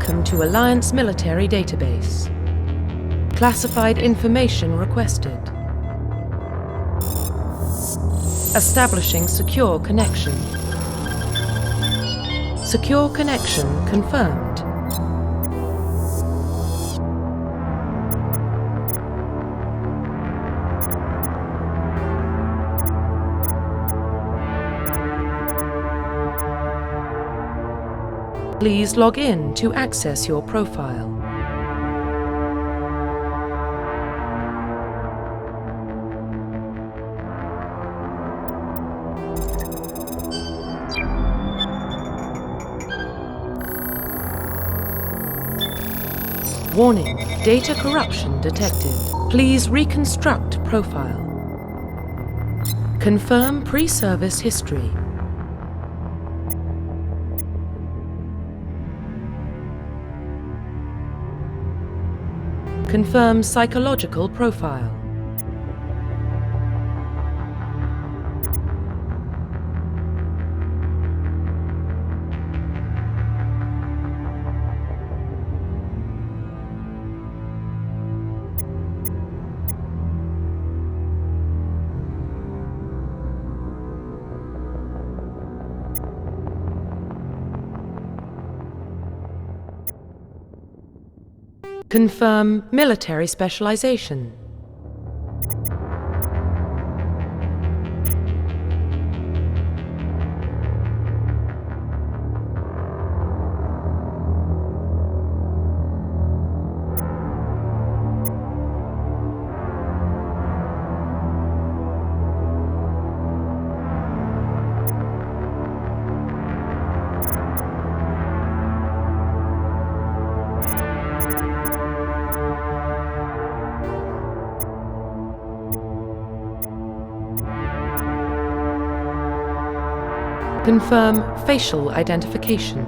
Welcome to Alliance Military Database. Classified information requested. Establishing secure connection. Secure connection confirmed. Please log in to access your profile. Warning, data corruption detected. Please reconstruct profile. Confirm pre-service history. Confirm psychological profile. Confirm military specialization. Confirm facial identification.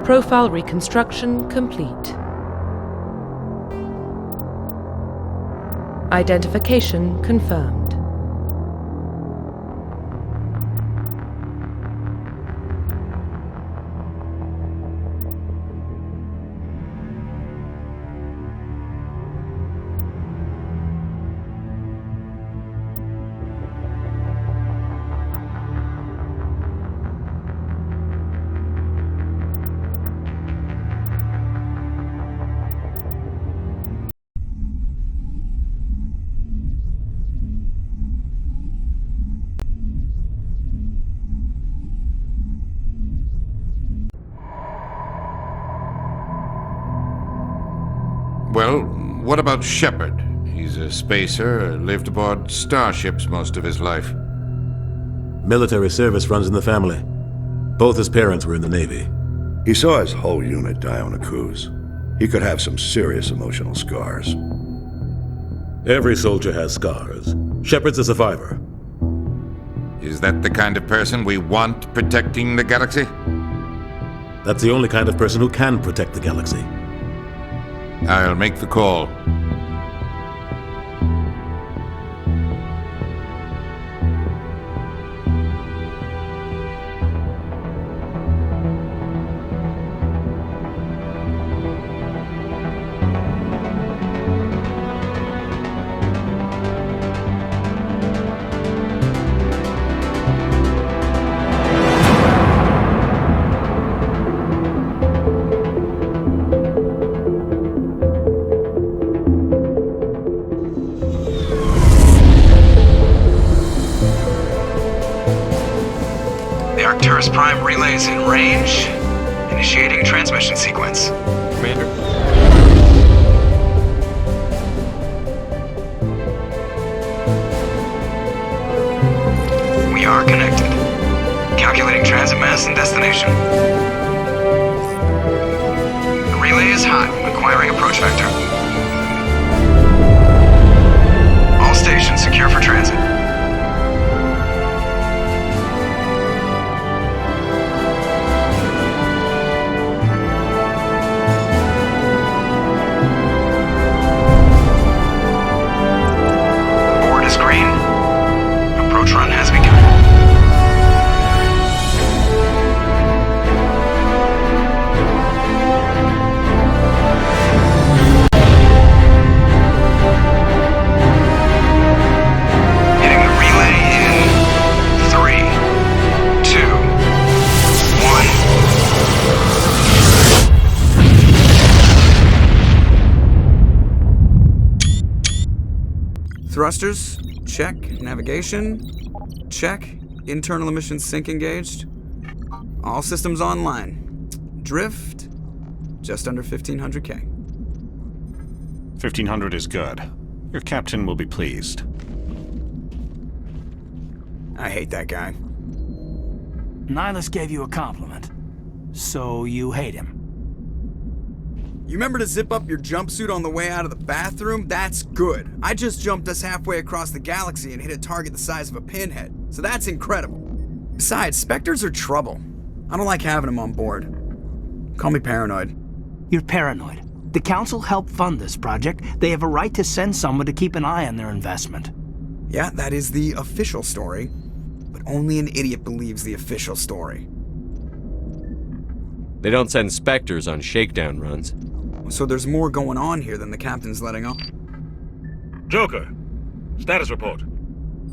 Profile reconstruction complete. Identification confirmed. Well, what about Shepard? He's a spacer, lived aboard starships most of his life. Military service runs in the family. Both his parents were in the Navy. He saw his whole unit die on a cruise. He could have some serious emotional scars. Every soldier has scars. Shepard's a survivor. Is that the kind of person we want protecting the galaxy? That's the only kind of person who can protect the galaxy. I'll make the call. Prime relays in range. Initiating transmission sequence. Commander? We are connected. Calculating transit mass and destination. The relay is hot, acquiring approach vector. All stations secure for transit. Run has begun. Hitting the relay in 3, 2, 1. Thrusters, check. Navigation, check. Internal emissions sync engaged. All systems online. Drift, just under 1,500K. 1,500 is good. Your captain will be pleased. I hate that guy. Nihilus gave you a compliment, so you hate him. You remember to zip up your jumpsuit on the way out of the bathroom? That's good. I just jumped us halfway across the galaxy and hit a target the size of a pinhead, so that's incredible. Besides, Spectres are trouble. I don't like having them on board. Call me paranoid. You're paranoid. The Council helped fund this project. They have a right to send someone to keep an eye on their investment. Yeah, that is the official story. But only an idiot believes the official story. They don't send Spectres on shakedown runs. So there's more going on here than the captain's letting on. Joker, status report.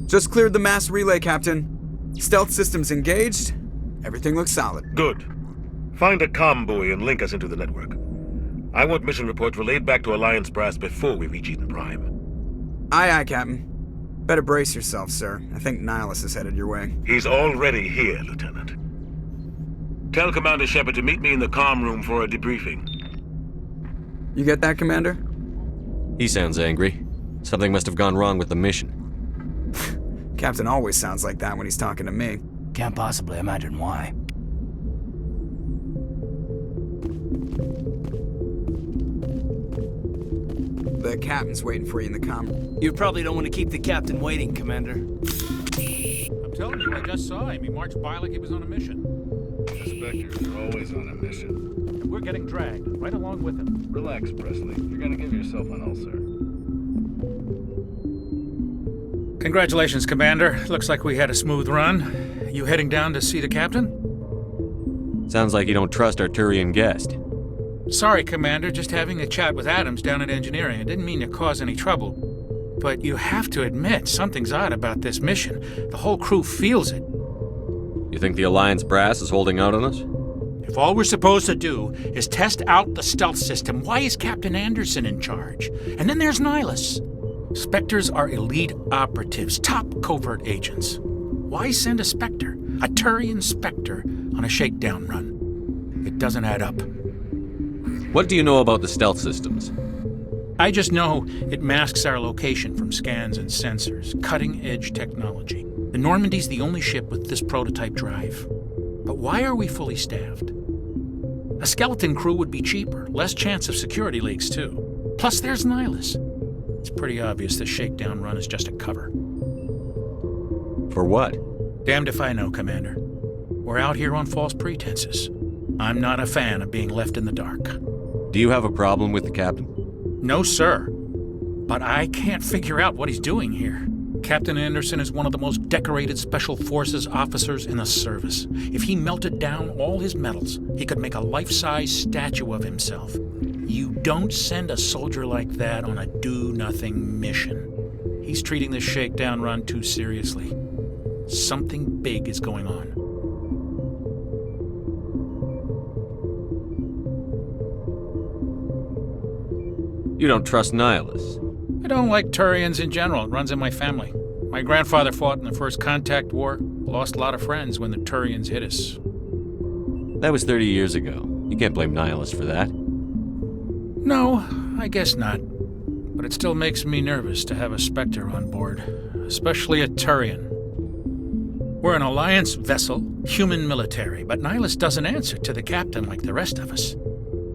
Just cleared the mass relay, Captain. Stealth systems engaged. Everything looks solid. Good. Find a comm buoy and link us into the network. I want mission reports relayed back to Alliance brass before we reach Eden Prime. Aye, aye, Captain. Better brace yourself, sir. I think Nihilus is headed your way. He's already here, Lieutenant. Tell Commander Shepard to meet me in the comm room for a debriefing. You get that, Commander? He sounds angry. Something must have gone wrong with the mission. Captain always sounds like that when he's talking to me. Can't possibly imagine why. The captain's waiting for you in the comm. You probably don't want to keep the captain waiting, Commander. I'm telling you, I just saw him. He marched by like he was on a mission. Spectres are always on a mission. And we're getting dragged, right along with him. Relax, Presley. You're gonna give yourself an ulcer. Congratulations, Commander. Looks like we had a smooth run. You heading down to see the captain? Sounds like you don't trust our Turian guest. Sorry, Commander. Just having a chat with Adams down at engineering. I didn't mean to cause any trouble. But you have to admit, something's odd about this mission. The whole crew feels it. You think the Alliance brass is holding out on us? If all we're supposed to do is test out the stealth system, why is Captain Anderson in charge? And then there's Nihilus. Spectres are elite operatives, top covert agents. Why send a Spectre, a Turian Spectre, on a shakedown run? It doesn't add up. What do you know about the stealth systems? I just know it masks our location from scans and sensors. Cutting-edge technology. The Normandy's the only ship with this prototype drive. But why are we fully staffed? A skeleton crew would be cheaper, less chance of security leaks too. Plus there's Nihilus. It's pretty obvious the shakedown run is just a cover. For what? Damned if I know, Commander. We're out here on false pretenses. I'm not a fan of being left in the dark. Do you have a problem with the captain? No, sir. But I can't figure out what he's doing here. Captain Anderson is one of the most decorated Special Forces officers in the service. If he melted down all his medals, he could make a life-size statue of himself. You don't send a soldier like that on a do-nothing mission. He's treating this shakedown run too seriously. Something big is going on. You don't trust Nihilus. I don't like Turians in general. It runs in my family. My grandfather fought in the First Contact War. Lost a lot of friends when the Turians hit us. That was 30 years ago. You can't blame Nihilus for that. No, I guess not. But it still makes me nervous to have a Spectre on board, especially a Turian. We're an Alliance vessel, human military, but Nihilus doesn't answer to the captain like the rest of us.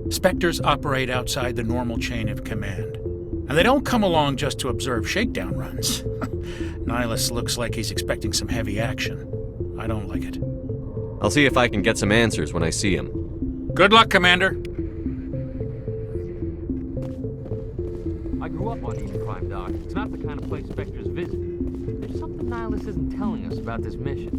Spectres operate outside the normal chain of command. And they don't come along just to observe shakedown runs. Nihilus looks like he's expecting some heavy action. I don't like it. I'll see if I can get some answers when I see him. Good luck, Commander. I grew up on Eden Prime, Doc. It's not the kind of place Spectres visit. There's something Nihilus isn't telling us about this mission.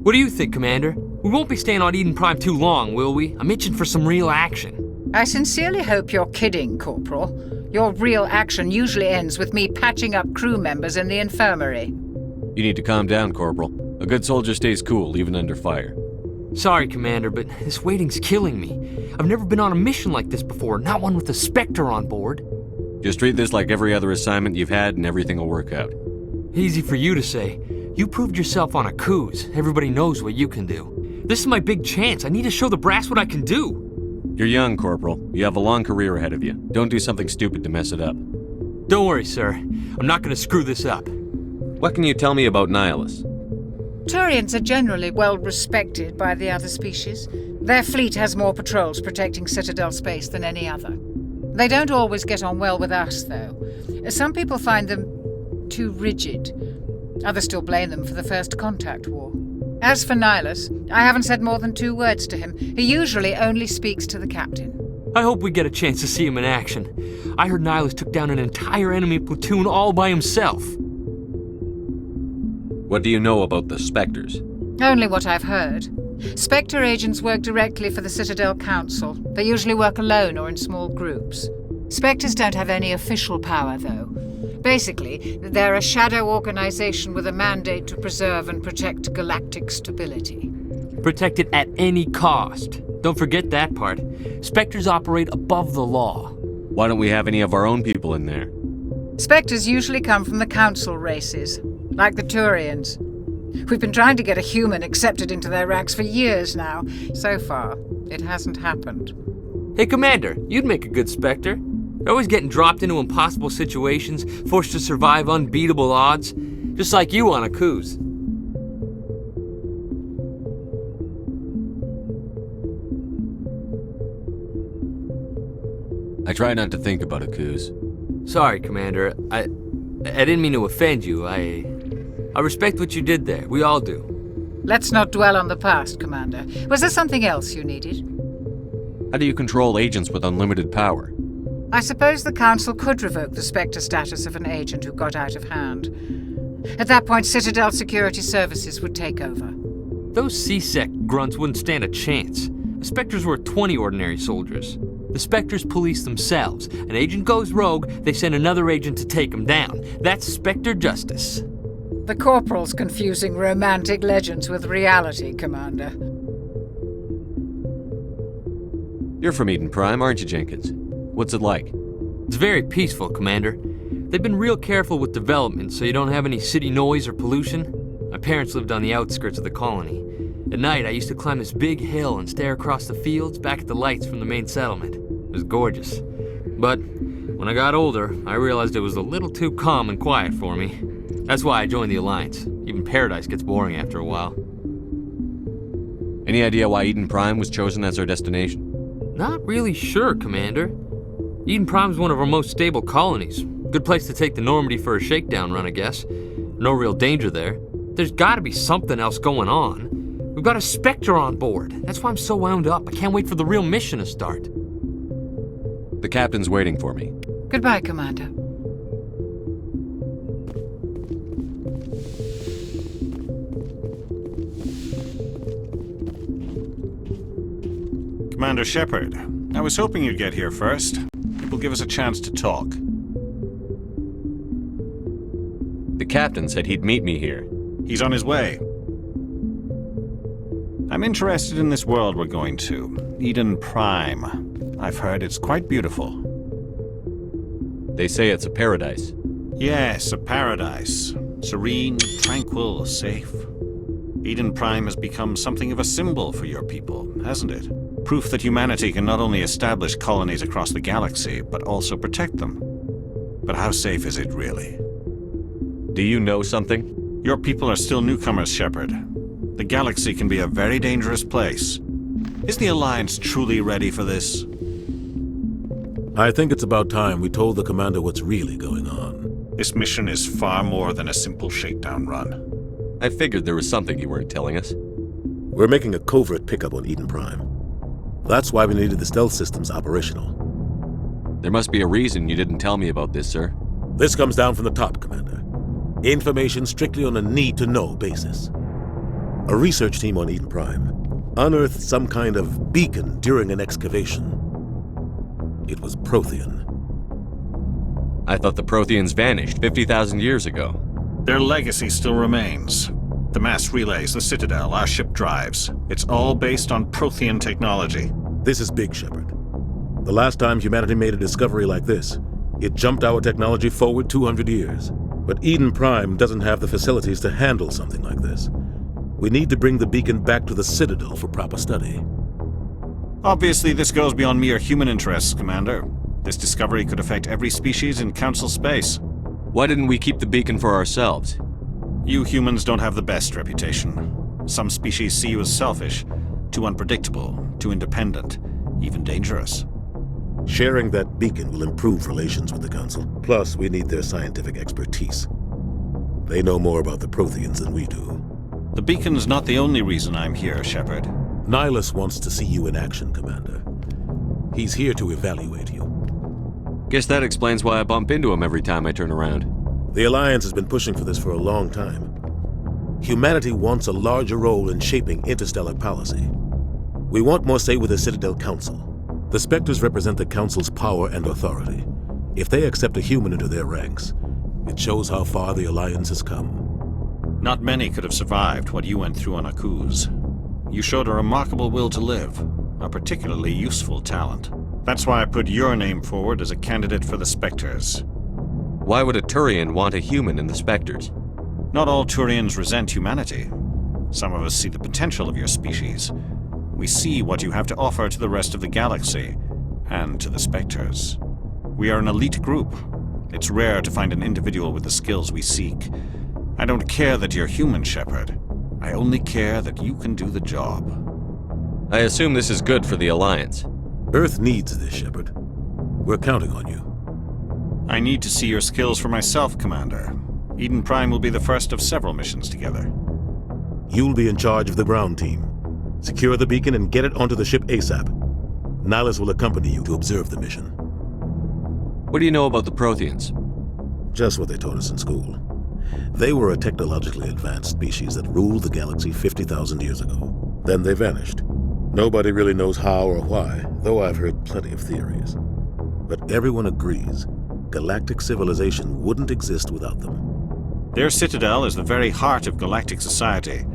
What do you think, Commander? We won't be staying on Eden Prime too long, will we? I'm itching for some real action. I sincerely hope you're kidding, Corporal. Your real action usually ends with me patching up crew members in the infirmary. You need to calm down, Corporal. A good soldier stays cool, even under fire. Sorry, Commander, but this waiting's killing me. I've never been on a mission like this before, not one with a Spectre on board. Just treat this like every other assignment you've had and everything will work out. Easy for you to say. You proved yourself on a cruise. Everybody knows what you can do. This is my big chance. I need to show the brass what I can do. You're young, Corporal. You have a long career ahead of you. Don't do something stupid to mess it up. Don't worry, sir. I'm not going to screw this up. What can you tell me about Nihilus? Turians are generally well respected by the other species. Their fleet has more patrols protecting Citadel space than any other. They don't always get on well with us, though. Some people find them too rigid. Others still blame them for the First Contact War. As for Nihilus, I haven't said more than 2 words to him. He usually only speaks to the captain. I hope we get a chance to see him in action. I heard Nihilus took down an entire enemy platoon all by himself. What do you know about the Spectres? Only what I've heard. Spectre agents work directly for the Citadel Council. They usually work alone or in small groups. Spectres don't have any official power, though. Basically, they're a shadow organization with a mandate to preserve and protect galactic stability. Protect it at any cost. Don't forget that part. Spectres operate above the law. Why don't we have any of our own people in there? Spectres usually come from the Council races, like the Turians. We've been trying to get a human accepted into their ranks for years now. So far, it hasn't happened. Hey, Commander, you'd make a good Spectre. They're always getting dropped into impossible situations, forced to survive unbeatable odds, just like you on a cruise. I try not to think about a cruise. Sorry, Commander. I didn't mean to offend you. I respect what you did there. We all do. Let's not dwell on the past, Commander. Was there something else you needed? How do you control agents with unlimited power? I suppose the Council could revoke the Spectre status of an agent who got out of hand. At that point, Citadel Security Services would take over. Those C-Sec grunts wouldn't stand a chance. The Spectres were 20 ordinary soldiers. The Spectres police themselves. An agent goes rogue, they send another agent to take him down. That's Spectre justice. The Corporal's confusing romantic legends with reality, Commander. You're from Eden Prime, aren't you, Jenkins? What's it like? It's very peaceful, Commander. They've been real careful with development so you don't have any city noise or pollution. My parents lived on the outskirts of the colony. At night, I used to climb this big hill and stare across the fields back at the lights from the main settlement. It was gorgeous. But when I got older, I realized it was a little too calm and quiet for me. That's why I joined the Alliance. Even Paradise gets boring after a while. Any idea why Eden Prime was chosen as our destination? Not really sure, Commander. Eden Prime's one of our most stable colonies. Good place to take the Normandy for a shakedown run, I guess. No real danger there. There's gotta be something else going on. We've got a Spectre on board. That's why I'm so wound up. I can't wait for the real mission to start. The captain's waiting for me. Goodbye, Commander. Commander Shepard, I was hoping you'd get here first. It will give us a chance to talk. The captain said he'd meet me here. He's on his way. I'm interested in this world we're going to, Eden Prime. I've heard it's quite beautiful. They say it's a paradise. Yes, a paradise. Serene, tranquil, safe. Eden Prime has become something of a symbol for your people, hasn't it? Proof that humanity can not only establish colonies across the galaxy, but also protect them. But how safe is it really? Do you know something? Your people are still newcomers, Shepard. The galaxy can be a very dangerous place. Is the Alliance truly ready for this? I think it's about time we told the commander what's really going on. This mission is far more than a simple shakedown run. I figured there was something you weren't telling us. We're making a covert pickup on Eden Prime. That's why we needed the stealth systems operational. There must be a reason you didn't tell me about this, sir. This comes down from the top, Commander. Information strictly on a need-to-know basis. A research team on Eden Prime unearthed some kind of beacon during an excavation. It was Prothean. I thought the Protheans vanished 50,000 years ago. Their legacy still remains. The mass relays, the Citadel, our ship drives. It's all based on Prothean technology. This is big, Shepard. The last time humanity made a discovery like this, it jumped our technology forward 200 years. But Eden Prime doesn't have the facilities to handle something like this. We need to bring the beacon back to the Citadel for proper study. Obviously, this goes beyond mere human interests, Commander. This discovery could affect every species in Council space. Why didn't we keep the beacon for ourselves? You humans don't have the best reputation. Some species see you as selfish, too unpredictable, too independent, even dangerous. Sharing that beacon will improve relations with the Council. Plus, we need their scientific expertise. They know more about the Protheans than we do. The beacon's not the only reason I'm here, Shepard. Nihilus wants to see you in action, Commander. He's here to evaluate you. Guess that explains why I bump into him every time I turn around. The Alliance has been pushing for this for a long time. Humanity wants a larger role in shaping interstellar policy. We want more say with the Citadel Council. The Spectres represent the Council's power and authority. If they accept a human into their ranks, it shows how far the Alliance has come. Not many could have survived what you went through on Akuz. You showed a remarkable will to live, a particularly useful talent. That's why I put your name forward as a candidate for the Spectres. Why would a Turian want a human in the Spectres? Not all Turians resent humanity. Some of us see the potential of your species. We see what you have to offer to the rest of the galaxy, and to the Spectres. We are an elite group. It's rare to find an individual with the skills we seek. I don't care that you're human, Shepard. I only care that you can do the job. I assume this is good for the Alliance. Earth needs this, Shepard. We're counting on you. I need to see your skills for myself, Commander. Eden Prime will be the first of several missions together. You'll be in charge of the ground team. Secure the beacon and get it onto the ship ASAP. Nihilus will accompany you to observe the mission. What do you know about the Protheans? Just what they taught us in school. They were a technologically advanced species that ruled the galaxy 50,000 years ago. Then they vanished. Nobody really knows how or why, though I've heard plenty of theories. But everyone agrees galactic civilization wouldn't exist without them. Their citadel is the very heart of galactic society,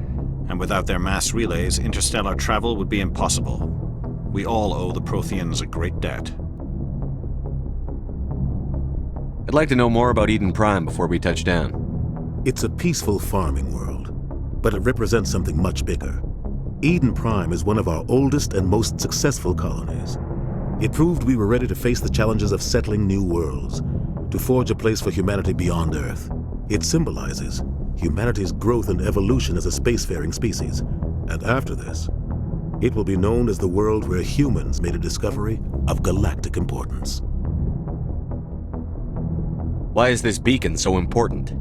and without their mass relays, interstellar travel would be impossible. We all owe the Protheans a great debt. I'd like to know more about Eden Prime before we touch down. It's a peaceful farming world, but it represents something much bigger. Eden Prime is one of our oldest and most successful colonies. It proved we were ready to face the challenges of settling new worlds, to forge a place for humanity beyond Earth. It symbolizes humanity's growth and evolution as a spacefaring species. And after this, it will be known as the world where humans made a discovery of galactic importance. Why is this beacon so important?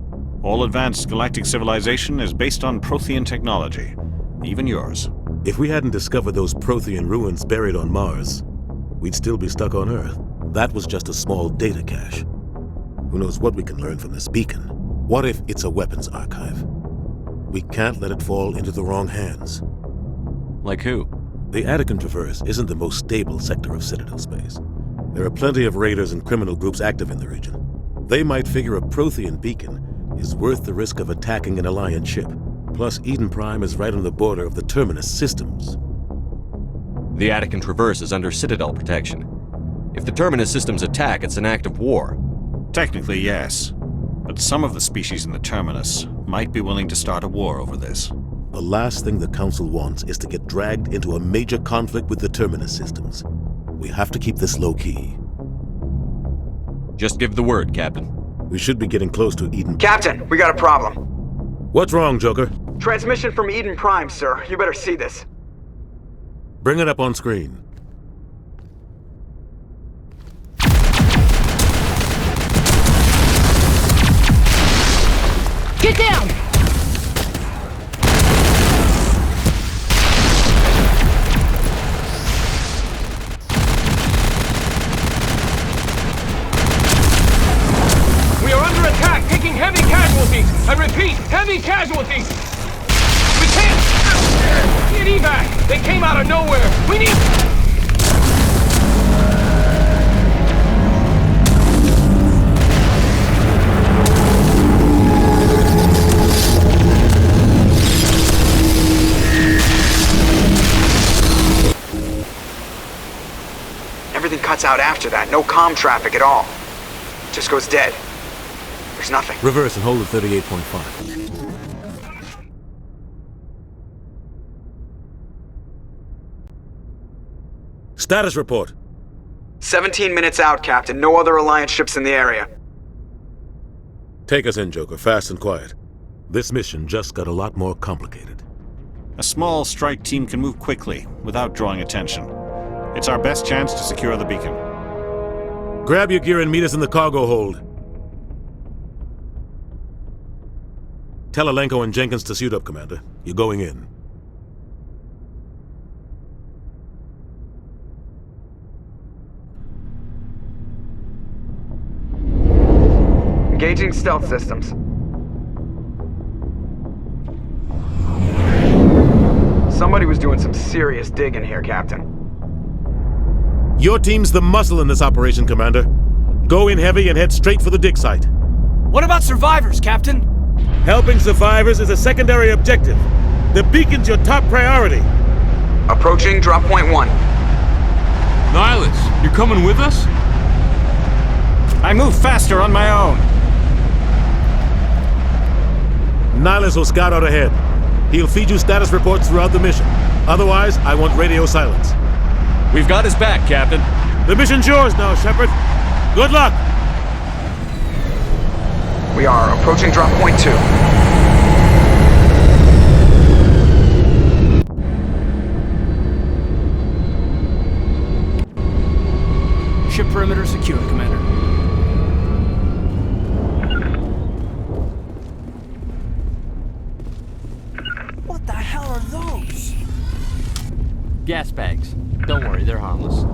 All advanced galactic civilization is based on Prothean technology, even yours. If we hadn't discovered those Prothean ruins buried on Mars, we'd still be stuck on Earth. That was just a small data cache. Who knows what we can learn from this beacon? What if it's a weapons archive? We can't let it fall into the wrong hands. Like who? The Attican Traverse isn't the most stable sector of Citadel space. There are plenty of raiders and criminal groups active in the region. They might figure a Prothean beacon is worth the risk of attacking an Alliance ship. Plus, Eden Prime is right on the border of the Terminus systems. The Attican Traverse is under Citadel protection. If the Terminus systems attack, it's an act of war. Technically, yes. But some of the species in the Terminus might be willing to start a war over this. The last thing the Council wants is to get dragged into a major conflict with the Terminus systems. We have to keep this low-key. Just give the word, Captain. We should be getting close to Eden. Captain, we got a problem. What's wrong, Joker? Transmission from Eden Prime, sir. You better see this. Bring it up on screen. Get down! We are under attack, taking heavy casualties. I repeat, heavy casualties. We can't get evac. They came out of nowhere. We need... Everything cuts out after that. No comm traffic at all. Just goes dead. There's nothing. Reverse and hold at 38.5. Status report. 17 minutes out, Captain. No other Alliance ships in the area. Take us in, Joker, fast and quiet. This mission just got a lot more complicated. A small strike team can move quickly, without drawing attention. It's our best chance to secure the beacon. Grab your gear and meet us in the cargo hold. Tell Alenko and Jenkins to suit up, Commander. You're going in. Engaging stealth systems. Somebody was doing some serious digging here, Captain. Your team's the muscle in this operation, Commander. Go in heavy and head straight for the dig site. What about survivors, Captain? Helping survivors is a secondary objective. The beacon's your top priority. Approaching drop point 1. Nihilus, you're coming with us? I move faster on my own. Nihilus will scout out ahead. He'll feed you status reports throughout the mission. Otherwise, I want radio silence. We've got his back, Captain. The mission's yours now, Shepard. Good luck! We are approaching drop point 2. Ship perimeter secure, Commander. What the hell are those? Gas bags. Don't worry, they're harmless.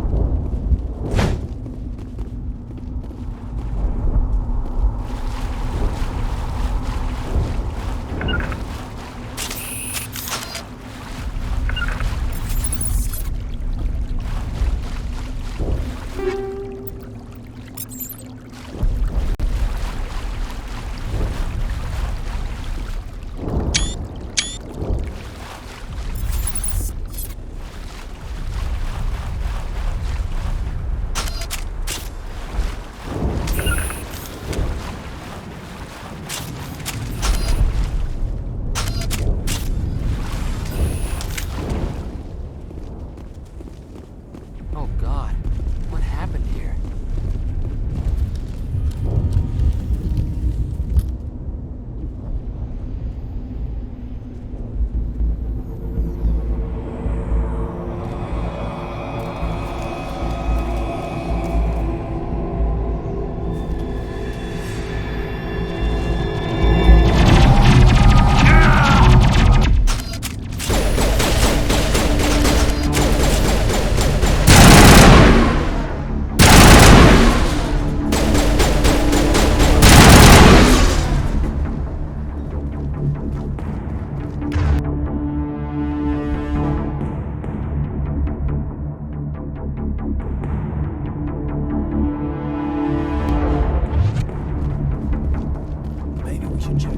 I've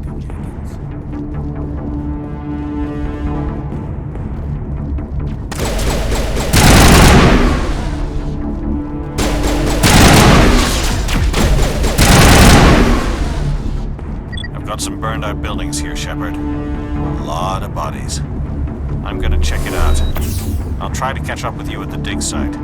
got some burned out buildings here, Shepard. A lot of bodies. I'm gonna check it out. I'll try to catch up with you at the dig site.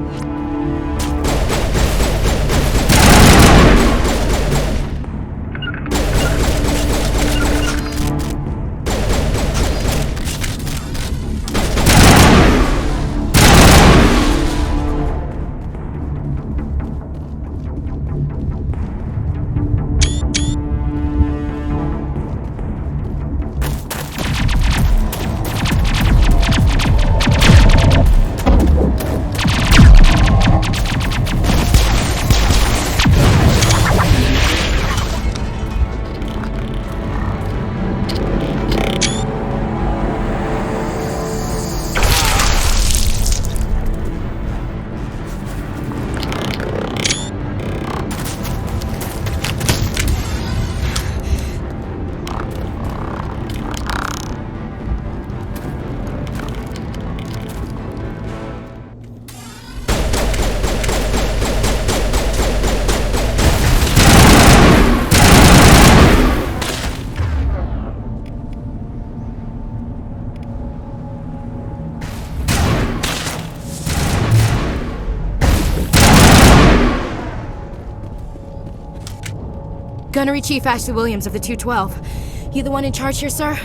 Gunnery Chief Ashley Williams of the 212. You the one in charge here, sir?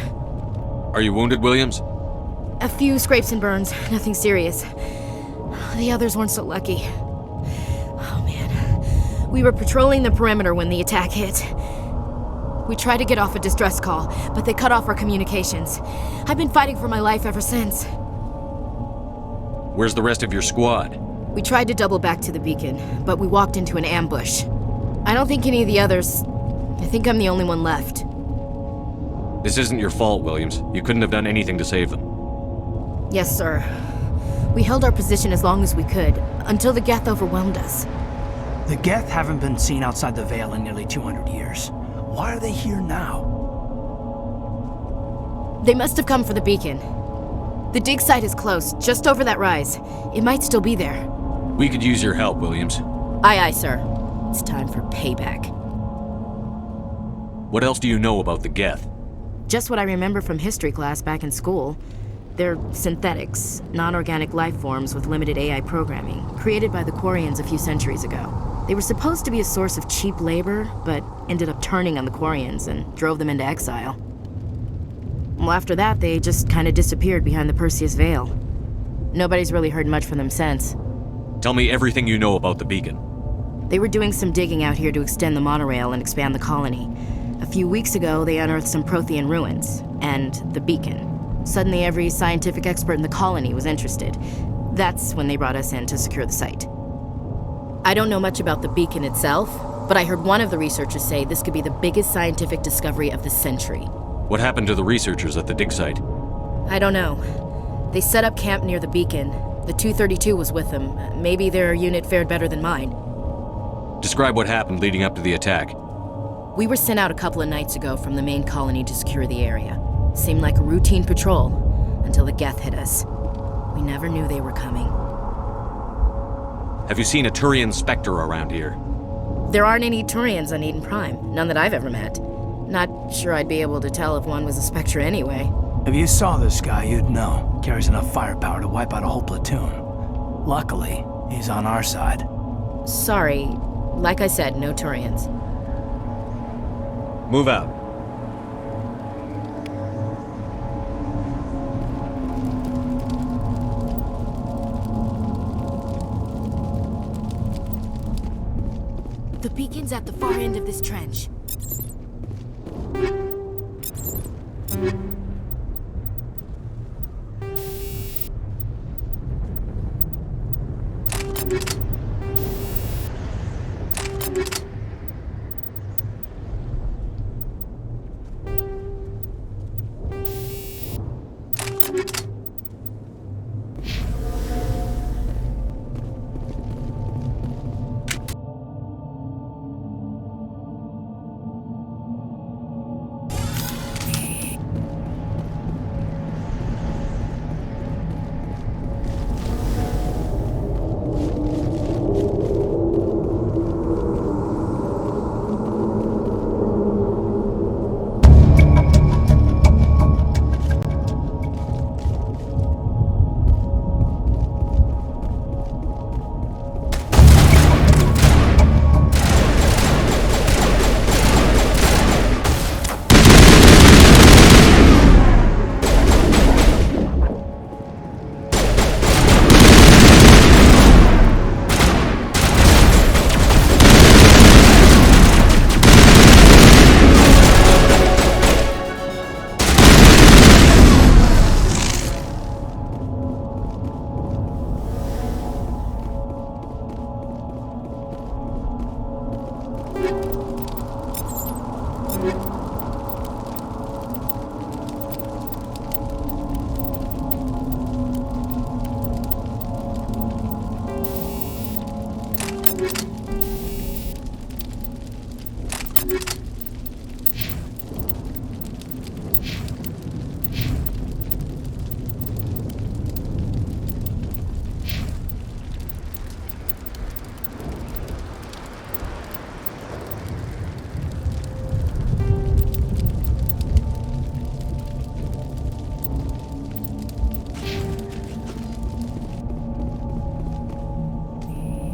Are you wounded, Williams? A few scrapes and burns, nothing serious. The others weren't so lucky. Oh man. We were patrolling the perimeter when the attack hit. We tried to get off a distress call, but they cut off our communications. I've been fighting for my life ever since. Where's the rest of your squad? We tried to double back to the beacon, but we walked into an ambush. I don't think any of the others... I think I'm the only one left. This isn't your fault, Williams. You couldn't have done anything to save them. Yes, sir. We held our position as long as we could, until the Geth overwhelmed us. The Geth haven't been seen outside the Veil in nearly 200 years. Why are they here now? They must have come for the beacon. The dig site is close, just over that rise. It might still be there. We could use your help, Williams. Aye, aye, sir. It's time for payback. What else do you know about the Geth? Just what I remember from history class back in school. They're synthetics, non-organic life forms with limited AI programming, created by the Quarians a few centuries ago. They were supposed to be a source of cheap labor, but ended up turning on the Quarians and drove them into exile. Well, after that, they just kind of disappeared behind the Perseus Veil. Nobody's really heard much from them since. Tell me everything you know about the beacon. They were doing some digging out here to extend the monorail and expand the colony. A few weeks ago, they unearthed some Prothean ruins, and the beacon. Suddenly, every scientific expert in the colony was interested. That's when they brought us in to secure the site. I don't know much about the beacon itself, but I heard one of the researchers say this could be the biggest scientific discovery of the century. What happened to the researchers at the dig site? I don't know. They set up camp near the beacon. The 232 was with them. Maybe their unit fared better than mine. Describe what happened leading up to the attack. We were sent out a couple of nights ago from the main colony to secure the area. Seemed like a routine patrol, until the Geth hit us. We never knew they were coming. Have you seen a Turian Spectre around here? There aren't any Turians on Eden Prime, none that I've ever met. Not sure I'd be able to tell if one was a Spectre anyway. If you saw this guy, you'd know. Carries enough firepower to wipe out a whole platoon. Luckily, he's on our side. Sorry. Like I said, no Turians. Move out. The beacon's at the far end of this trench.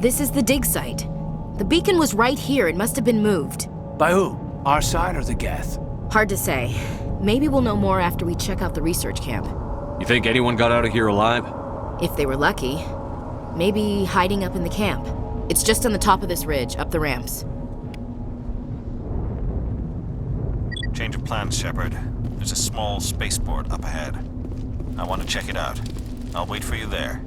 This is the dig site. The beacon was right here. It must have been moved. By who? Our side or the Geth? Hard to say. Maybe we'll know more after we check out the research camp. You think anyone got out of here alive? If they were lucky. Maybe hiding up in the camp. It's just on the top of this ridge, up the ramps. Change of plans, Shepard. There's a small spaceport up ahead. I want to check it out. I'll wait for you there.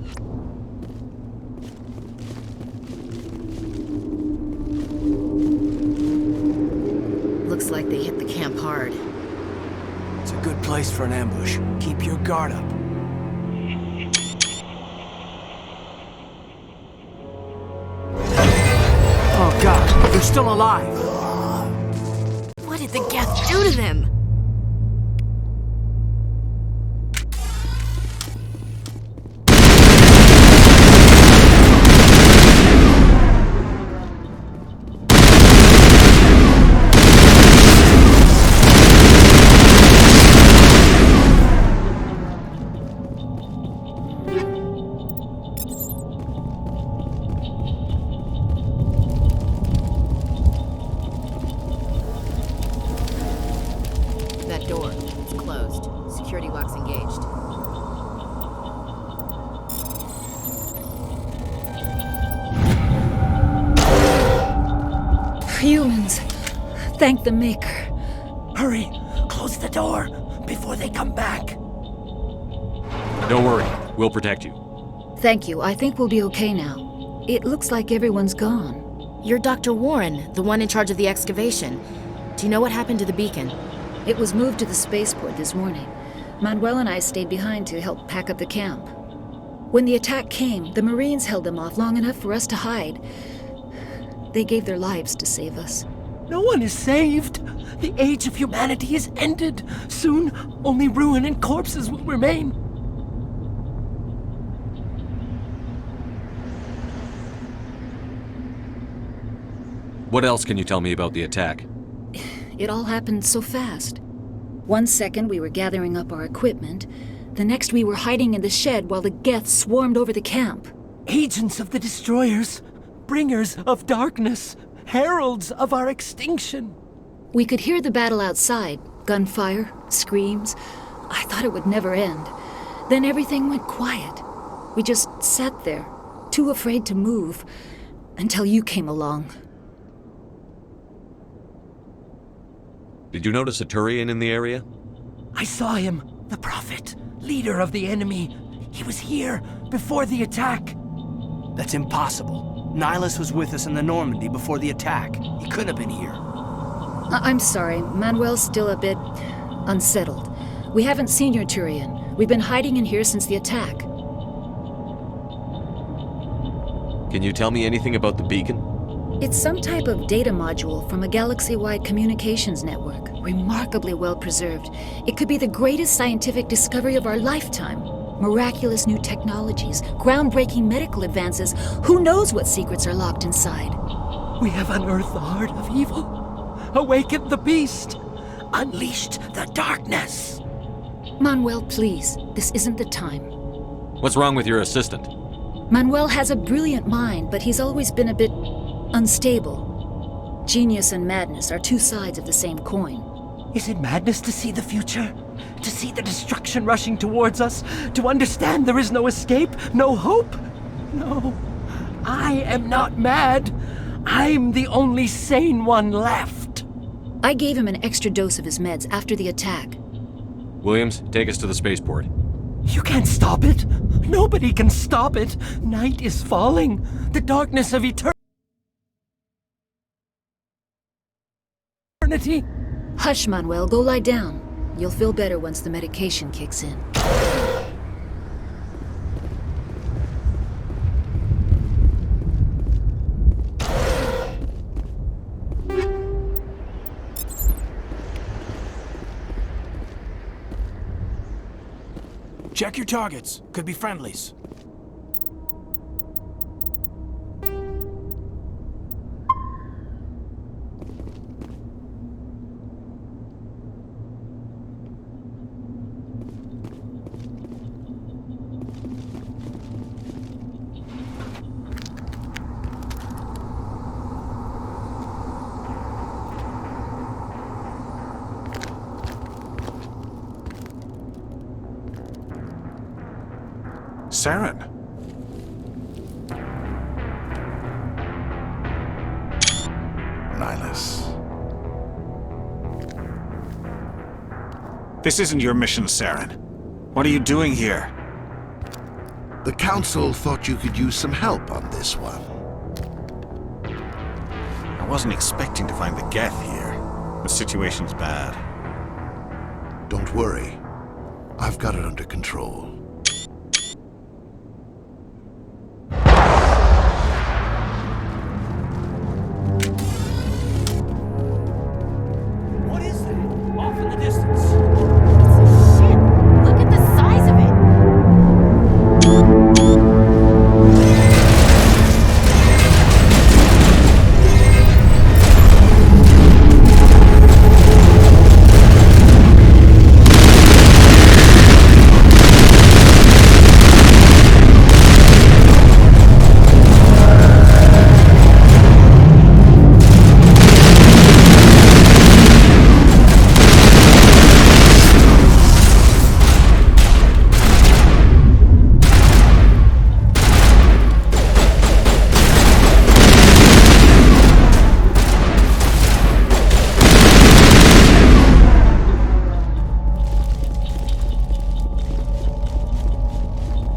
Looks like they hit the camp hard. It's a good place for an ambush. Keep your guard up. Oh God, they're still alive! What did the Geth do to them? That door, it's closed. Security lock's engaged. Humans, thank the Maker. Hurry! Close the door before they come back. Don't worry, we'll protect you. Thank you. I think we'll be okay now. It looks like everyone's gone. You're Dr. Warren, the one in charge of the excavation. Do you know what happened to the beacon? It was moved to the spaceport this morning. Manuel and I stayed behind to help pack up the camp. When the attack came, the Marines held them off long enough for us to hide. They gave their lives to save us. No one is saved. The age of humanity is ended. Soon, only ruin and corpses will remain. What else can you tell me about the attack? It all happened so fast. 1 second we were gathering up our equipment. The next we were hiding in the shed while the Geth swarmed over the camp. Agents of the destroyers, bringers of darkness, heralds of our extinction. We could hear the battle outside. Gunfire, screams. I thought it would never end. Then everything went quiet. We just sat there, too afraid to move, until you came along. Did you notice a Turian in the area? I saw him, the Prophet, leader of the enemy. He was here before the attack. That's impossible. Nihilus was with us in the Normandy before the attack. He couldn't have been here. I'm sorry, Manuel's still a bit unsettled. We haven't seen your Turian. We've been hiding in here since the attack. Can you tell me anything about the beacon? It's some type of data module from a galaxy-wide communications network, remarkably well preserved. It could be the greatest scientific discovery of our lifetime. Miraculous new technologies, groundbreaking medical advances. Who knows what secrets are locked inside? We have unearthed the heart of evil, awakened the beast, unleashed the darkness. Manuel, please, this isn't the time. What's wrong with your assistant? Manuel has a brilliant mind, but he's always been a bit unstable. Genius and madness are two sides of the same coin. Is it madness to see the future? To see the destruction rushing towards us? To understand there is no escape? No hope? No. I am not mad. I'm the only sane one left. I gave him an extra dose of his meds after the attack. Williams, take us to the spaceport. You can't stop it. Nobody can stop it. Night is falling. The darkness of eternity. Hush, Manuel. Go lie down. You'll feel better once the medication kicks in. Check your targets. Could be friendlies. Saren. Nihilus. This isn't your mission, Saren. What are you doing here? The Council thought you could use some help on this one. I wasn't expecting to find the Geth here. The situation's bad. Don't worry. I've got it under control. What is that? Off in the distance. Shit! Look at the size of it!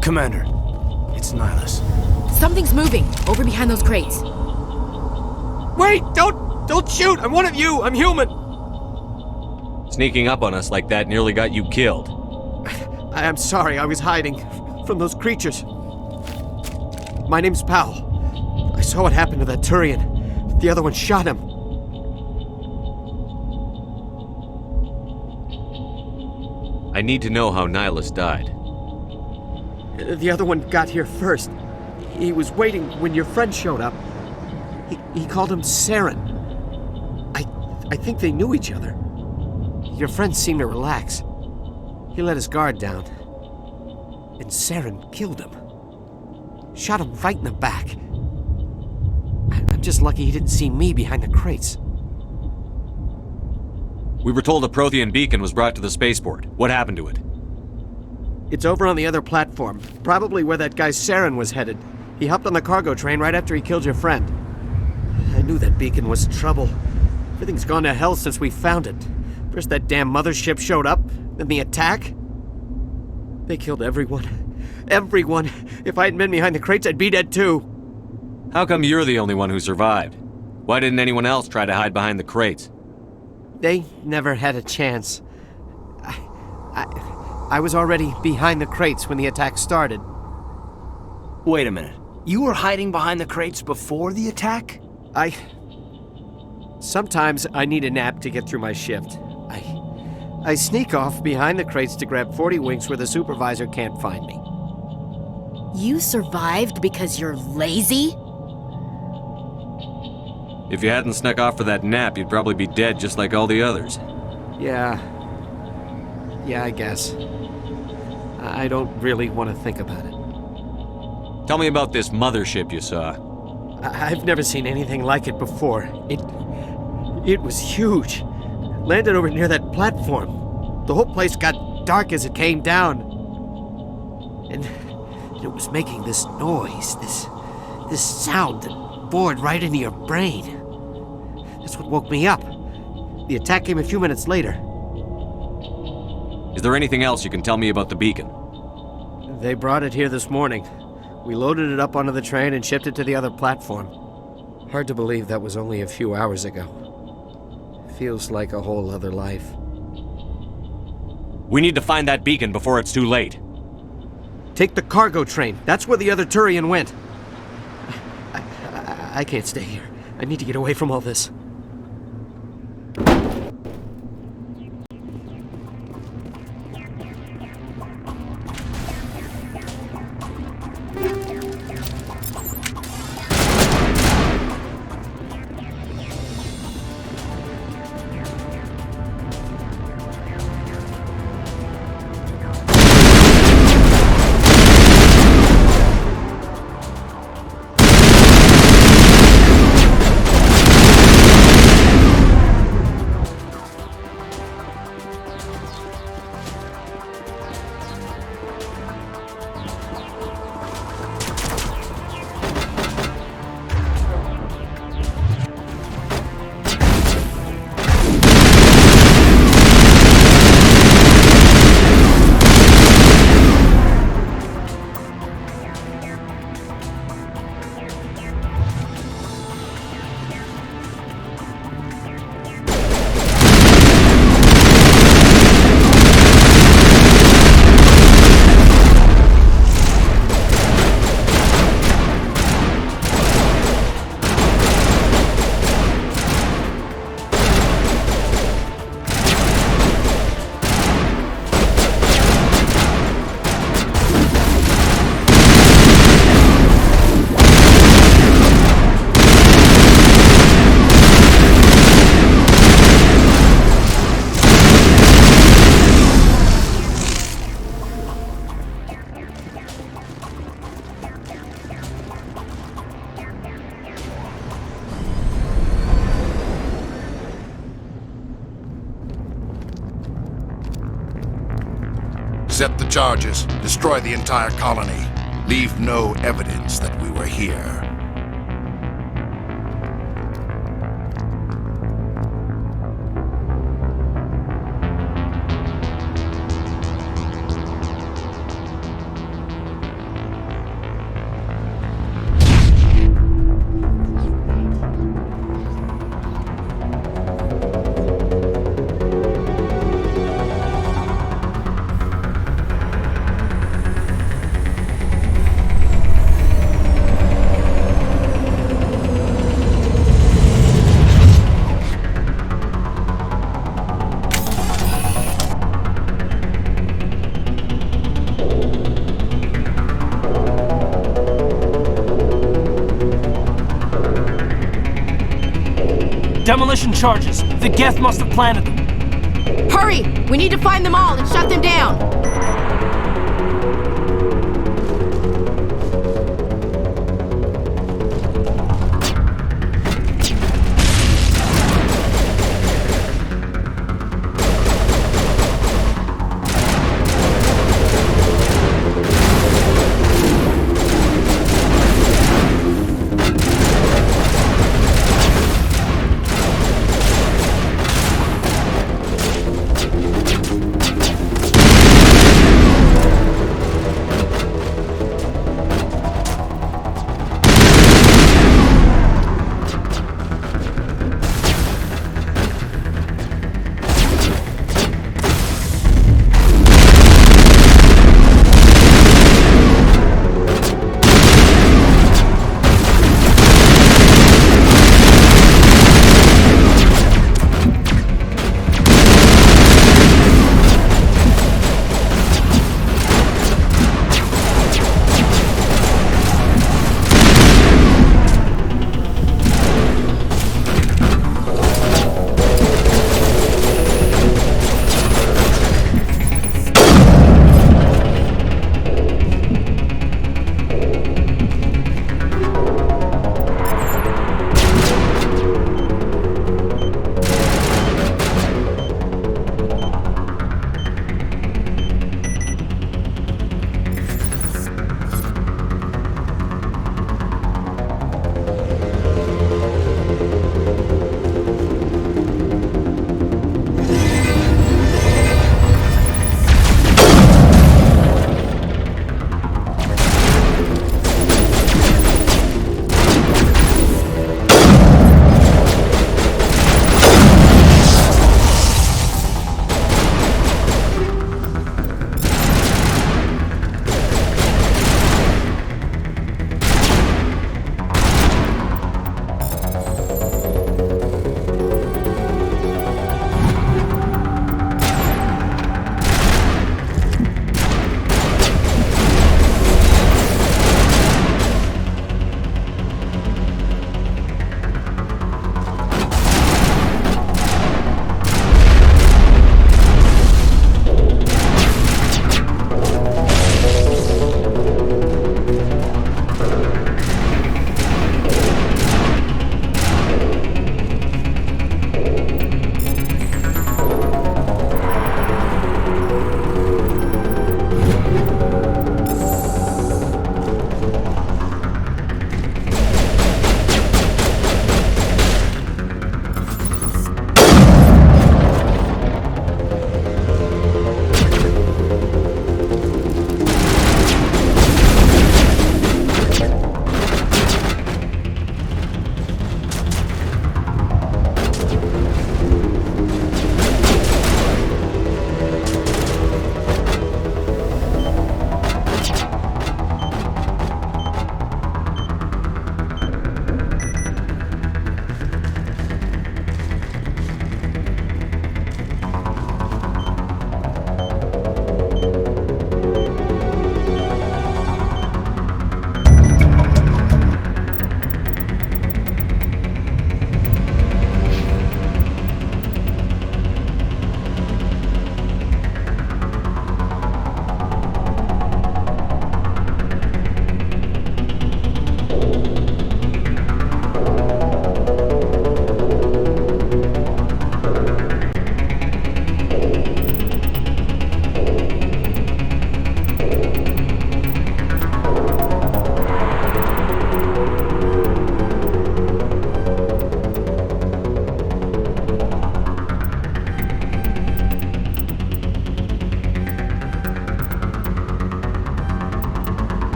Commander, it's Nihilus. Something's moving, over behind those crates. Wait! Don't shoot! I'm one of you! I'm human! Sneaking up on us like that nearly got you killed. I'm sorry, I was hiding from those creatures. My name's Powell. I saw what happened to that Turian. The other one shot him. I need to know how Nihilus died. The other one got here first. He was waiting when your friend showed up. He called him Saren. I think they knew each other. Your friend seemed to relax. He let his guard down. And Saren killed him. Shot him right in the back. I'm just lucky he didn't see me behind the crates. We were told a Prothean beacon was brought to the spaceport. What happened to it? It's over on the other platform, probably where that guy Saren was headed. He hopped on the cargo train right after he killed your friend. I knew that beacon was trouble. Everything's gone to hell since we found it. First that damn mothership showed up, then the attack. They killed everyone. Everyone! If I hadn't been behind the crates, I'd be dead too. How come you're the only one who survived? Why didn't anyone else try to hide behind the crates? They never had a chance. I was already behind the crates when the attack started. Wait a minute. You were hiding behind the crates before the attack? Sometimes I need a nap to get through my shift. I sneak off behind the crates to grab 40 winks where the supervisor can't find me. You survived because you're lazy? If you hadn't snuck off for that nap, you'd probably be dead just like all the others. Yeah, I guess. I don't really want to think about it. Tell me about this mothership you saw. I've never seen anything like it before. It was huge. Landed over near that platform. The whole place got dark as it came down. And it was making this noise, this sound that bored right into your brain. That's what woke me up. The attack came a few minutes later. Is there anything else you can tell me about the beacon? They brought it here this morning. We loaded it up onto the train and shipped it to the other platform. Hard to believe that was only a few hours ago. Feels like a whole other life. We need to find that beacon before it's too late. Take the cargo train. That's where the other Turian went. I can't stay here. I need to get away from all this. Set the charges. Destroy the entire colony. Leave no evidence that we were here. Demolition charges. The Geth must have planted them. Hurry! We need to find them all and shut them down!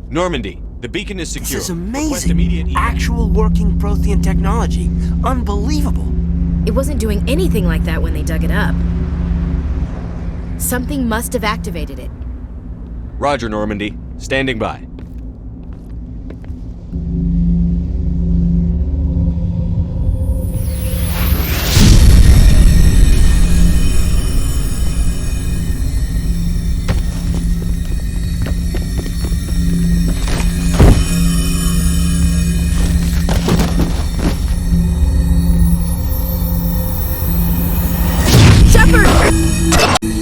Normandy, the beacon is secure. This is Request amazing. immediate evac. Actual working Prothean technology. Unbelievable. It wasn't doing anything like that when they dug it up. Something must have activated it. Roger, Normandy. Standing by.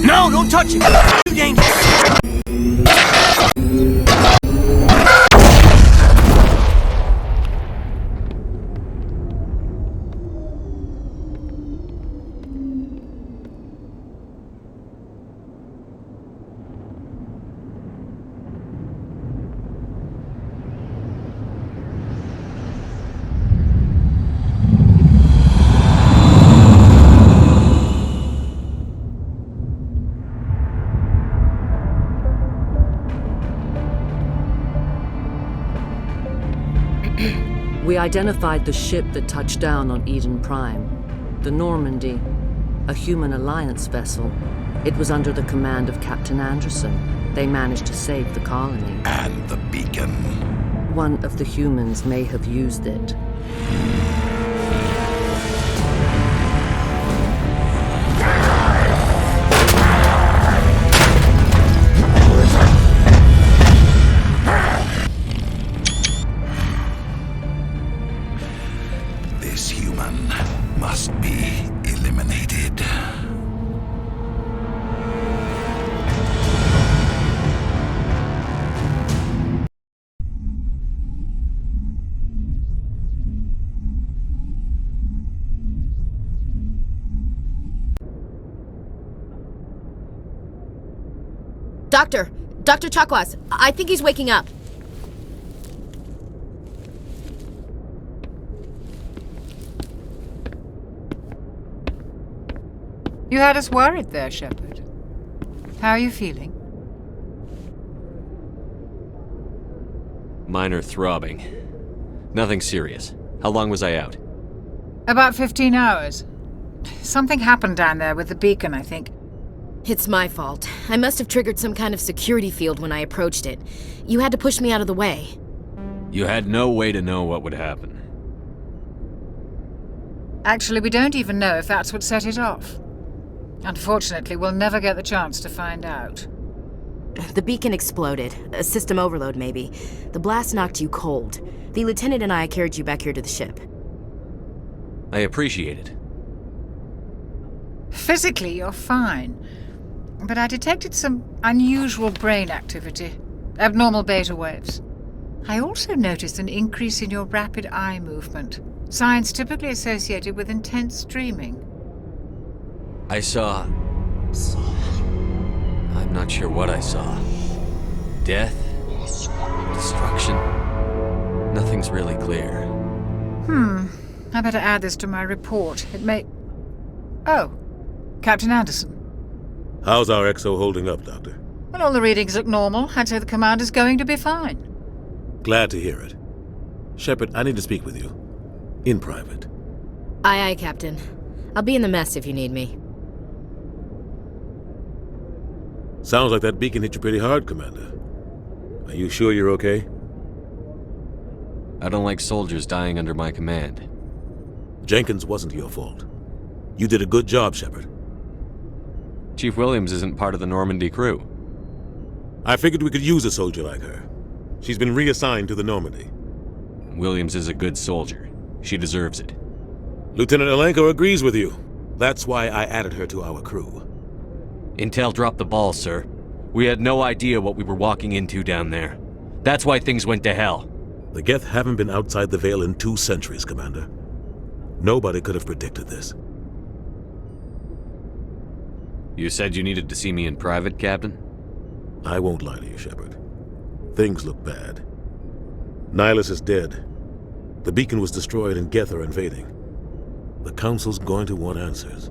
No, don't touch it! Too dangerous! We identified the ship that touched down on Eden Prime. The Normandy, a human alliance vessel. It was under the command of Captain Anderson. They managed to save the colony. And the beacon. One of the humans may have used it. This human must be eliminated. Dr. Chakwas, I think he's waking up. You had us worried there, Shepard. How are you feeling? Minor throbbing. Nothing serious. How long was I out? About 15 hours. Something happened down there with the beacon, I think. It's my fault. I must have triggered some kind of security field when I approached it. You had to push me out of the way. You had no way to know what would happen. Actually, we don't even know if that's what set it off. Unfortunately, we'll never get the chance to find out. The beacon exploded. A system overload, maybe. The blast knocked you cold. The lieutenant and I carried you back here to the ship. I appreciate it. Physically, you're fine. But I detected some unusual brain activity. Abnormal beta waves. I also noticed an increase in your rapid eye movement. Signs typically associated with intense dreaming. I saw... I'm not sure what I saw. Death? Destruction? Nothing's really clear. I better add this to my report. It may... Oh, Captain Anderson. How's our XO holding up, Doctor? Well, all the readings look normal. I'd say the commander's going to be fine. Glad to hear it. Shepard, I need to speak with you. In private. Aye, aye, Captain. I'll be in the mess if you need me. Sounds like that beacon hit you pretty hard, Commander. Are you sure you're okay? I don't like soldiers dying under my command. Jenkins wasn't your fault. You did a good job, Shepard. Chief Williams isn't part of the Normandy crew. I figured we could use a soldier like her. She's been reassigned to the Normandy. Williams is a good soldier. She deserves it. Lieutenant Alenko agrees with you. That's why I added her to our crew. Intel dropped the ball, sir. We had no idea what we were walking into down there. That's why things went to hell. The Geth haven't been outside the Veil in 2 centuries, Commander. Nobody could have predicted this. You said you needed to see me in private, Captain? I won't lie to you, Shepard. Things look bad. Nihilus is dead. The beacon was destroyed and Geth are invading. The Council's going to want answers.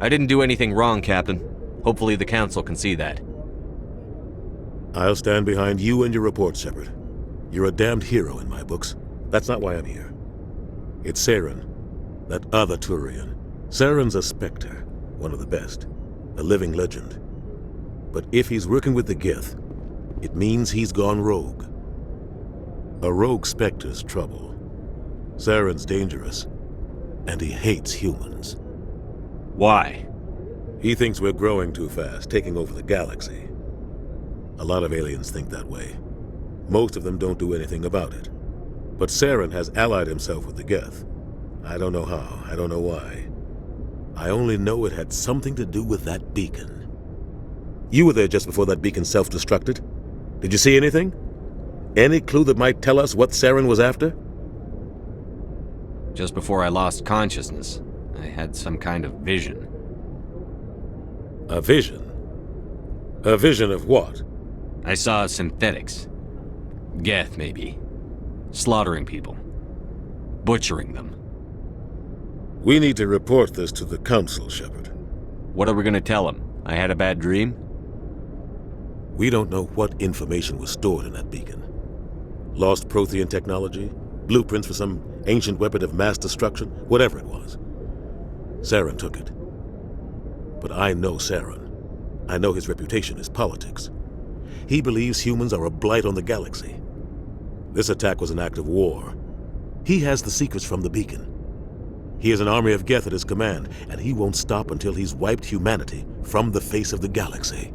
I didn't do anything wrong, Captain. Hopefully the Council can see that. I'll stand behind you and your report, Shepard. You're a damned hero in my books. That's not why I'm here. It's Saren, that other Turian. Saren's a Spectre, one of the best, a living legend. But if he's working with the Geth, it means he's gone rogue. A rogue Spectre's trouble. Saren's dangerous, and he hates humans. Why? He thinks we're growing too fast, taking over the galaxy. A lot of aliens think that way. Most of them don't do anything about it. But Saren has allied himself with the Geth. I don't know how, I don't know why. I only know it had something to do with that beacon. You were there just before that beacon self-destructed. Did you see anything? Any clue that might tell us what Saren was after? Just before I lost consciousness, I had some kind of vision. A vision? A vision of what? I saw synthetics. Geth, maybe. Slaughtering people. Butchering them. We need to report this to the Council, Shepard. What are we gonna tell them? I had a bad dream? We don't know what information was stored in that beacon. Lost Prothean technology? Blueprints for some ancient weapon of mass destruction? Whatever it was. Saren took it. But I know Saren. I know his reputation is politics. He believes humans are a blight on the galaxy. This attack was an act of war. He has the secrets from the beacon. He has an army of Geth at his command, and he won't stop until he's wiped humanity from the face of the galaxy.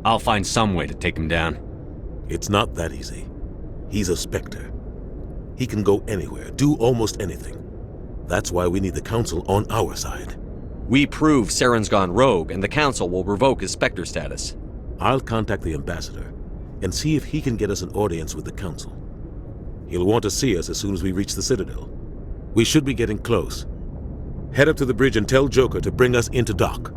I'll find some way to take him down. It's not that easy. He's a Spectre. He can go anywhere, do almost anything. That's why we need the Council on our side. We prove Saren's gone rogue, and the Council will revoke his Spectre status. I'll contact the Ambassador and see if he can get us an audience with the Council. He'll want to see us as soon as we reach the Citadel. We should be getting close. Head up to the bridge and tell Joker to bring us into dock.